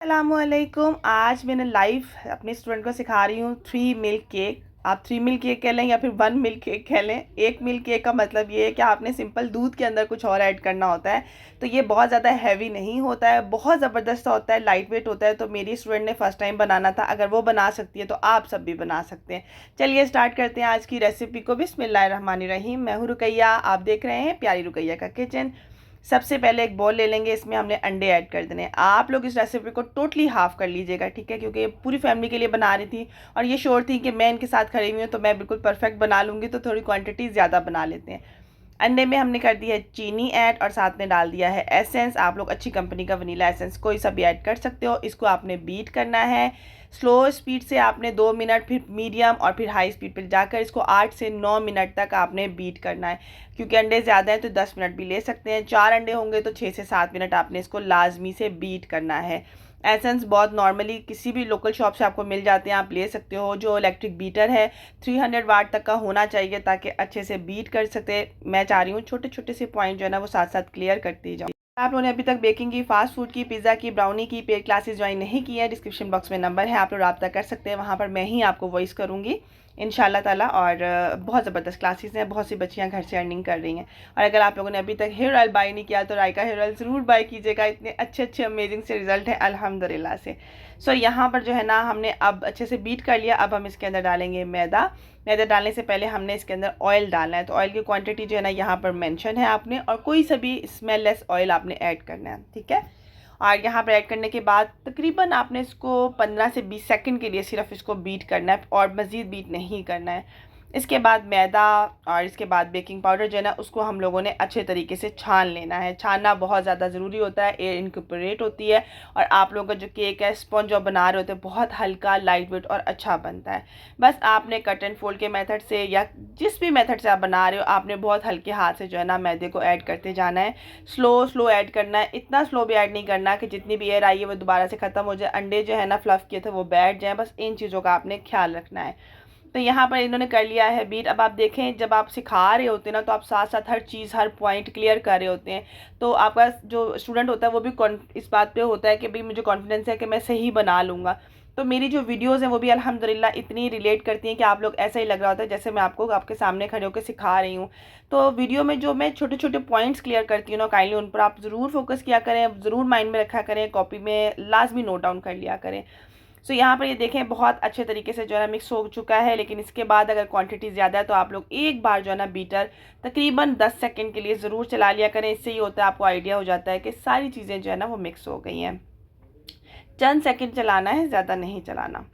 अस्सलामुअलैकुम। आज मैंने लाइव अपने स्टूडेंट को सिखा रही हूँ 3 मिल्क केक। आप 3 मिल्क केक कह लें या फिर 1 मिल्क केक कह लें। 1 मिल्क केक का मतलब ये है कि आपने सिंपल दूध के अंदर कुछ और ऐड करना होता है। तो ये बहुत ज़्यादा हैवी नहीं होता है, बहुत ज़बरदस्त होता है, लाइट वेट होता है। तो मेरी स्टूडेंट ने फर्स्ट टाइम बनाना था, अगर वो बना सकती है तो आप सब भी बना सकते हैं। चलिए स्टार्ट करते हैं आज की रेसिपी को। बिस्मिल्लाहिर्रहमानिर्रहीम। मैं हूँ रुकैया, आप देख रहे हैं प्यारी रुकैया का किचन। सबसे पहले एक बॉल ले लेंगे, इसमें हमने अंडे ऐड कर देने हैं। आप लोग इस रेसिपी को टोटली हाफ़ कर लीजिएगा, ठीक है, क्योंकि पूरी फैमिली के लिए बना रही थी और ये श्योर थी कि मैं इनके साथ खड़ी हुई हूँ तो मैं बिल्कुल परफेक्ट बना लूँगी, तो थोड़ी क्वांटिटी ज़्यादा बना लेते हैं। अंडे में हमने कर दी है चीनी ऐड और साथ में डाल दिया है एसेंस। आप लोग अच्छी कंपनी का वनीला एसेंस कोई सा भी ऐड कर सकते हो। इसको आपने बीट करना है स्लो स्पीड से। आपने 2 मिनट, फिर मीडियम और फिर हाई स्पीड पर जाकर इसको 8 से 9 मिनट तक आपने बीट करना है। क्योंकि अंडे ज़्यादा हैं तो 10 मिनट भी ले सकते हैं। 4 अंडे होंगे तो 6 से 7 मिनट आपने इसको लाजमी से बीट करना है। एसेंस बहुत नॉर्मली किसी भी लोकल शॉप से आपको मिल जाते हैं, आप ले सकते हो। जो इलेक्ट्रिक बीटर है 300 वाट तक का होना चाहिए ताकि अच्छे से बीट कर सके। मैं चाह रही हूँ छोटे छोटे से पॉइंट जो है ना वो साथ साथ क्लियर करती जाऊँ। आप लोगों ने अभी तक बेकिंग की, फास्ट फूड की, पिज़्ज़ा की, ब्राउनी की पेड क्लासेस ज्वाइन नहीं की है, डिस्क्रिप्शन बॉक्स में नंबर है, आप लोग रब्ता कर सकते हैं। वहाँ पर मैं ही आपको वॉइस करूँगी इंशाल्लाह ताला। और बहुत ज़बरदस्त क्लासेस हैं, बहुत सी बच्चियाँ घर से अर्निंग कर रही हैं। और अगर आप लोगों ने अभी तक हेयर ऑयल बाय नहीं किया तो रायका हेयर ऑयल ज़रूर बाय कीजिएगा। इतने अच्छे अच्छे अमेजिंग से रिजल्ट हैं अल्हम्दुलिल्लाह से। सो यहाँ पर जो है ना हमने अब अच्छे से बीट कर लिया। अब हम इसके अंदर डालेंगे मैदा। मैदा डालने से पहले हमने इसके अंदर ऑयल डालना है। तो ऑयल की क्वांटिटी जो है ना यहाँ पर मेंशन है आपने, और कोई सा भी स्मेल लेस ऑयल आपने ऐड करना है, ठीक है। और यहाँ पर ऐड करने के बाद तकरीबन आपने इसको 15 से 20 सेकंड के लिए सिर्फ इसको बीट करना है और मज़ीद बीट नहीं करना है। इसके बाद मैदा और इसके बाद बेकिंग पाउडर जो है ना उसको हम लोगों ने अच्छे तरीके से छान लेना है। छानना बहुत ज़्यादा ज़रूरी होता है, एयर इनकॉर्पोरेट होती है। और आप लोगों का जो केक है, स्पॉन्ज जो बना रहे होते हैं, बहुत हल्का, लाइट वेट और अच्छा बनता है। बस आपने कट एंड फोल्ड के मेथड से या जिस भी मेथड से आप बना रहे हो, आपने बहुत हल्के हाथ से जो है ना मैदे को ऐड करते जाना है। स्लो स्लो ऐड करना है, इतना स्लो भी ऐड नहीं करना कि जितनी भी एयर आई है वो दोबारा से ख़त्म हो जाए, अंडे जो है ना फ्लफ़ किए थे वो बैठ जाए। बस इन चीज़ों का आपने ख्याल रखना है। तो यहाँ पर इन्होंने कर लिया है बीट। अब आप देखें, जब आप सिखा रहे होते हैं ना तो आप साथ साथ हर चीज़, हर पॉइंट क्लियर कर रहे होते हैं। तो आपका जो स्टूडेंट होता है वो भी इस बात पे होता है कि भाई मुझे कॉन्फिडेंस है कि मैं सही बना लूँगा। तो मेरी जो वीडियोज़ हैं वो भी अल्हम्दुलिल्लाह इतनी रिलेट करती हैं कि आप लोग ऐसा ही लग रहा होता है जैसे मैं आपको आपके सामने खड़े होकर सिखा रही हूँ। तो वीडियो में जो मैं छोटे छोटे पॉइंट्स क्लियर करती हूँ ना, काइंडली उन पर आप ज़रूर फोकस किया करें, ज़रूर माइंड में रखा करें, कॉपी में लाजमी नोट डाउन कर लिया करें। सो यहाँ पर ये देखें बहुत अच्छे तरीके से जो है ना मिक्स हो चुका है। लेकिन इसके बाद अगर क्वांटिटी ज़्यादा है तो आप लोग एक बार जो है ना बीटर तकरीबन 10 सेकंड के लिए ज़रूर चला लिया करें। इससे ये होता है आपको आइडिया हो जाता है कि सारी चीज़ें जो है ना वो मिक्स हो गई हैं। चंद सेकंड चलाना है, ज़्यादा नहीं चलाना।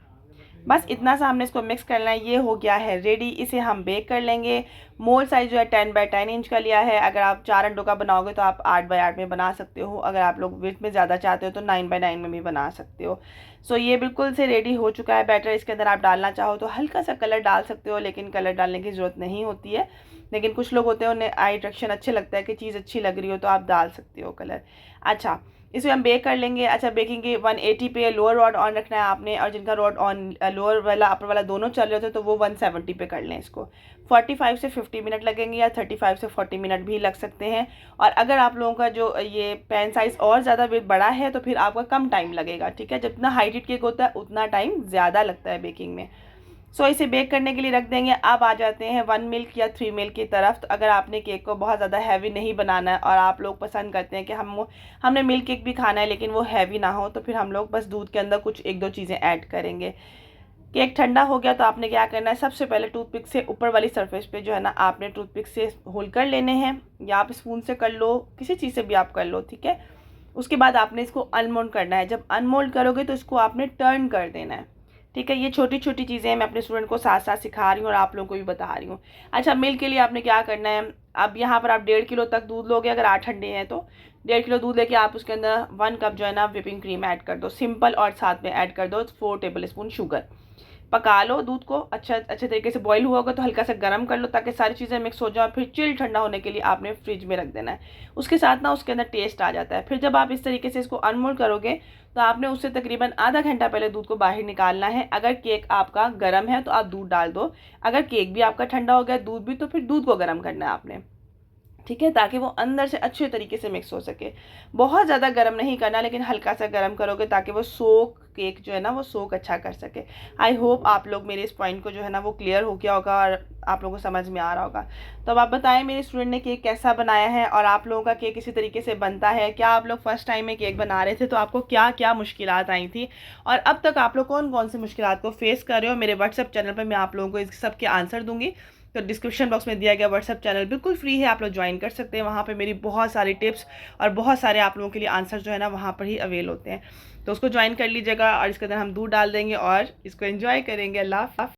बस इतना सा हमने इसको मिक्स करना है। ये हो गया है रेडी। इसे हम बेक कर लेंगे। मोल्ड साइज़ जो है 10 बाई 10 इंच का लिया है। अगर आप 4 अंडों का बनाओगे तो आप 8 बाई 8 में बना सकते हो। अगर आप लोग विड्थ में ज़्यादा चाहते हो तो 9 बाई 9 में भी बना सकते हो। सो ये बिल्कुल से रेडी हो चुका है बैटर। इसके अंदर आप डालना चाहो तो हल्का सा कलर डाल सकते हो, लेकिन कलर डालने की ज़रूरत नहीं होती है। लेकिन कुछ लोग होते हैं उन्हें आई अट्रैक्शन अच्छे लगता है कि चीज़ अच्छी लग रही हो तो आप डाल सकते हो कलर। अच्छा, इसे हम बेक कर लेंगे। अच्छा, बेकिंग के 180 पे लोअर रॉड ऑन रखना है आपने, और जिनका रॉड ऑन लोअर वाला अपर वाला दोनों चल रहे होते तो वो 170 पे कर लें इसको। 45 से 50 मिनट लगेंगे या 35 से 40 मिनट भी लग सकते हैं। और अगर आप लोगों का जो ये पैन साइज़ और ज़्यादा बड़ा है तो फिर आपका कम टाइम लगेगा, ठीक है। जितना हाइटेड केक होता है उतना टाइम ज़्यादा लगता है बेकिंग में। सो इसे बेक करने के लिए रख देंगे। अब आ जाते हैं 1 मिल्क या 3 मिल्क की तरफ। तो अगर आपने केक को बहुत ज़्यादा हैवी नहीं बनाना है और आप लोग पसंद करते हैं कि हमने मिल्क केक भी खाना है लेकिन वो हैवी ना हो, तो फिर हम लोग बस दूध के अंदर कुछ 1-2 चीज़ें ऐड करेंगे। केक ठंडा हो गया तो आपने क्या करना है, सबसे पहले टूथपिक से ऊपर वाली सरफेस पे जो है ना आपने टूथपिक से होल कर लेने हैं, या आप स्पून से कर लो, किसी चीज़ से भी आप कर लो, ठीक है। उसके बाद आपने इसको अनमोल्ड करना है। जब अनमोल्ड करोगे तो इसको आपने टर्न कर देना है, ठीक है। ये छोटी छोटी चीज़ें मैं अपने स्टूडेंट को साथ साथ सिखा रही हूँ और आप लोगों को भी बता रही हूँ। अच्छा, मिल्क के लिए आपने क्या करना है, अब यहाँ पर आप 1.5 किलो तक दूध लोगे। अगर 8 अंडे हैं तो 1.5 किलो दूध लेके आप उसके अंदर 1 कप जो है ना व्हिपिंग क्रीम ऐड कर दो, सिंपल, और साथ में ऐड कर दो 4 टेबल स्पून शुगर। पका लो दूध को, अच्छे तरीके से बॉईल हुआ होगा तो हल्का सा गर्म कर लो ताकि सारी चीज़ें मिक्स हो जाए। फिर चिल ठंडा होने के लिए आपने फ्रिज में रख देना है। उसके साथ ना उसके अंदर टेस्ट आ जाता है। फिर जब आप इस तरीके से इसको अनमोल्ड करोगे तो आपने उससे तकरीबन आधा घंटा पहले दूध को बाहर निकालना है। अगर केक आपका गर्म है तो आप दूध डाल दो, अगर केक भी आपका ठंडा हो गया, दूध भी, तो फिर दूध को गर्म करना है आपने, ठीक है, ताकि वो अंदर से अच्छे तरीके से मिक्स हो सके। बहुत ज़्यादा गर्म नहीं करना, लेकिन हल्का सा गर्म करोगे ताकि वो सोक केक जो है ना वो सोक अच्छा कर सके। आई होप आप लोग मेरे इस पॉइंट को जो है ना वो क्लियर हो गया होगा और आप लोगों को समझ में आ रहा होगा। तो अब आप बताएं मेरे स्टूडेंट ने केक कैसा बनाया है और आप लोगों का केक इसी तरीके से बनता है क्या? आप लोग फर्स्ट टाइम में केक बना रहे थे तो आपको क्या क्या मुश्किलात आई थी और अब तक आप लोग कौन कौन सी मुश्किलात को फेस कर रहे हो? मेरे व्हाट्सएप चैनल पर मैं आप लोगों को इस सब के आंसर दूंगी। तो डिस्क्रिप्शन बॉक्स में दिया गया व्हाट्सएप चैनल बिल्कुल फ्री है, आप लोग ज्वाइन कर सकते हैं। वहाँ पे मेरी बहुत सारी टिप्स और बहुत सारे आप लोगों के लिए आंसर जो है ना वहाँ पर ही अवेल होते हैं। तो उसको ज्वाइन कर लीजिएगा और इसके अंदर हम दूध डाल देंगे और इसको एंजॉय करेंगे। अल्लाह हाफ़िज़।